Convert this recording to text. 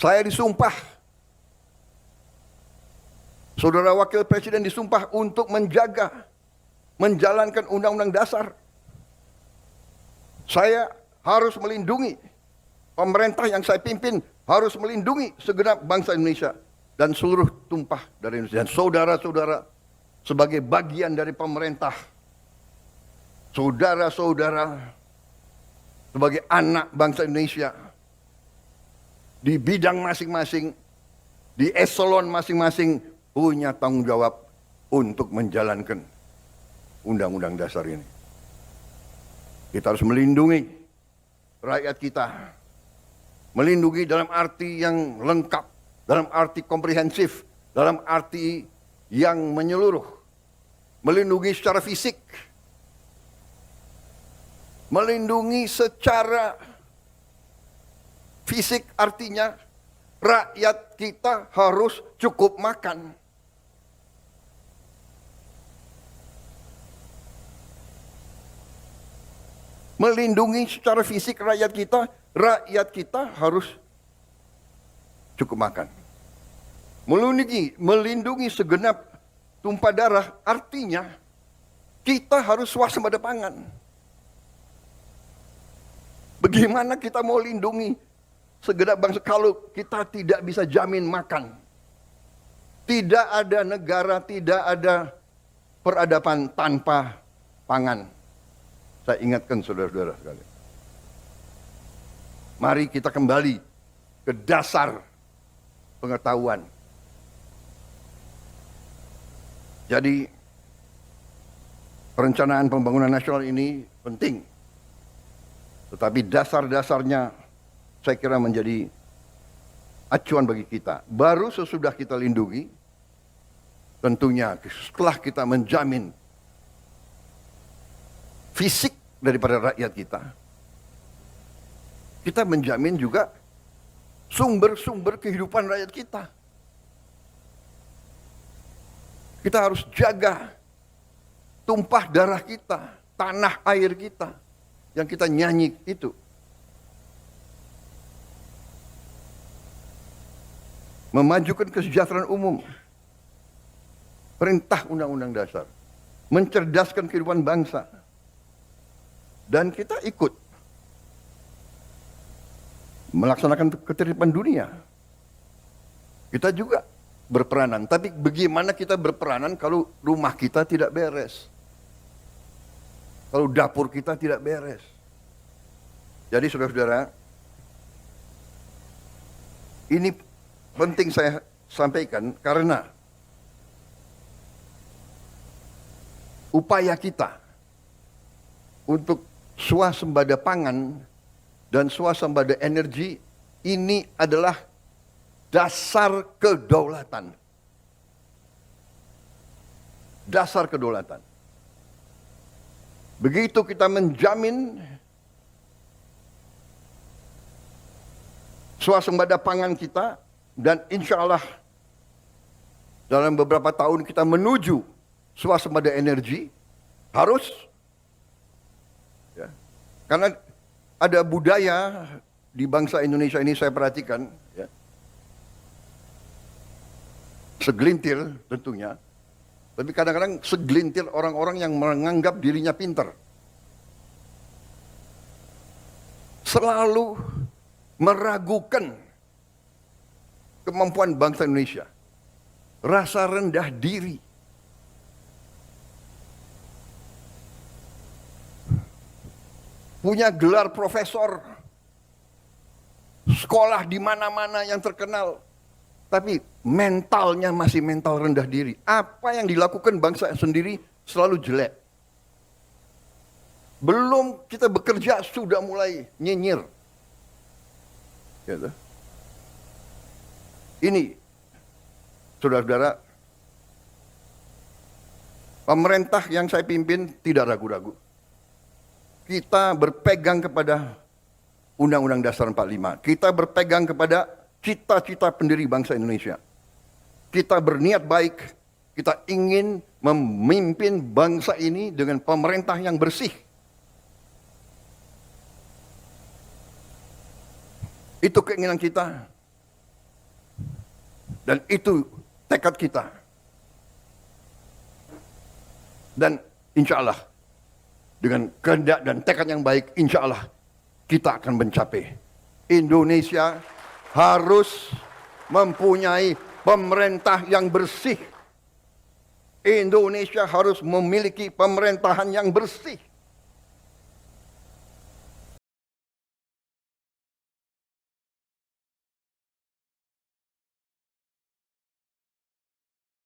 Saya disumpah, Saudara Wakil Presiden disumpah untuk menjaga, menjalankan Undang-Undang Dasar. Saya harus melindungi, pemerintah yang saya pimpin harus melindungi segenap bangsa Indonesia dan seluruh tumpah dari Indonesia. Dan saudara-saudara sebagai bagian dari pemerintah, saudara-saudara sebagai anak bangsa Indonesia, di bidang masing-masing, di eselon masing-masing, punya tanggung jawab untuk menjalankan Undang-Undang Dasar ini. Kita harus melindungi rakyat kita. Melindungi dalam arti yang lengkap, dalam arti komprehensif, dalam arti yang menyeluruh. Melindungi secara fisik. Melindungi secara fisik artinya rakyat kita harus cukup makan. Melindungi secara fisik rakyat kita harus cukup makan. Melindungi segenap tumpah darah artinya kita harus swasembada pangan. Bagaimana kita mau lindungi segenap bangsa kalau kita tidak bisa jamin makan? Tidak ada negara, tidak ada peradaban tanpa pangan. Saya ingatkan saudara-saudara sekalian. Mari kita kembali ke dasar pengetahuan. Jadi perencanaan pembangunan nasional ini penting. Tetapi dasar-dasarnya saya kira menjadi acuan bagi kita. Baru sesudah kita lindungi, tentunya setelah kita menjamin fisik daripada rakyat kita, kita menjamin juga sumber-sumber kehidupan rakyat kita. Kita harus jaga tumpah darah kita, tanah air kita, yang kita nyanyi itu. Memajukan kesejahteraan umum, perintah Undang-Undang Dasar, mencerdaskan kehidupan bangsa. Dan kita ikut melaksanakan ketertiban dunia. Kita juga berperanan. Tapi bagaimana kita berperanan kalau rumah kita tidak beres? Kalau dapur kita tidak beres? Jadi saudara-saudara, ini penting saya sampaikan karena upaya kita untuk swasembada pangan dan swasembada energi ini adalah dasar kedaulatan. Dasar kedaulatan. Begitu kita menjamin swasembada pangan kita, dan insya Allah dalam beberapa tahun kita menuju swasembada energi, harus. Karena ada budaya di bangsa Indonesia ini saya perhatikan, ya, segelintir tentunya, tapi kadang-kadang segelintir orang-orang yang menganggap dirinya pintar. Selalu meragukan kemampuan bangsa Indonesia. Rasa rendah diri. Punya gelar profesor, sekolah di mana-mana yang terkenal, tapi mentalnya masih mental rendah diri. Apa yang dilakukan bangsa sendiri selalu jelek. Belum kita bekerja sudah mulai nyinyir. Gitu. Ini, saudara-saudara, pemerintah yang saya pimpin tidak ragu-ragu. Kita berpegang kepada Undang-Undang Dasar 45. Kita berpegang kepada cita-cita pendiri bangsa Indonesia. Kita berniat baik, kita ingin memimpin bangsa ini dengan pemerintah yang bersih. Itu keinginan kita. Dan itu tekad kita. Dan insya Allah, dengan kehendak dan tekad yang baik, insya Allah kita akan mencapai. Indonesia harus mempunyai pemerintah yang bersih. Indonesia harus memiliki pemerintahan yang bersih.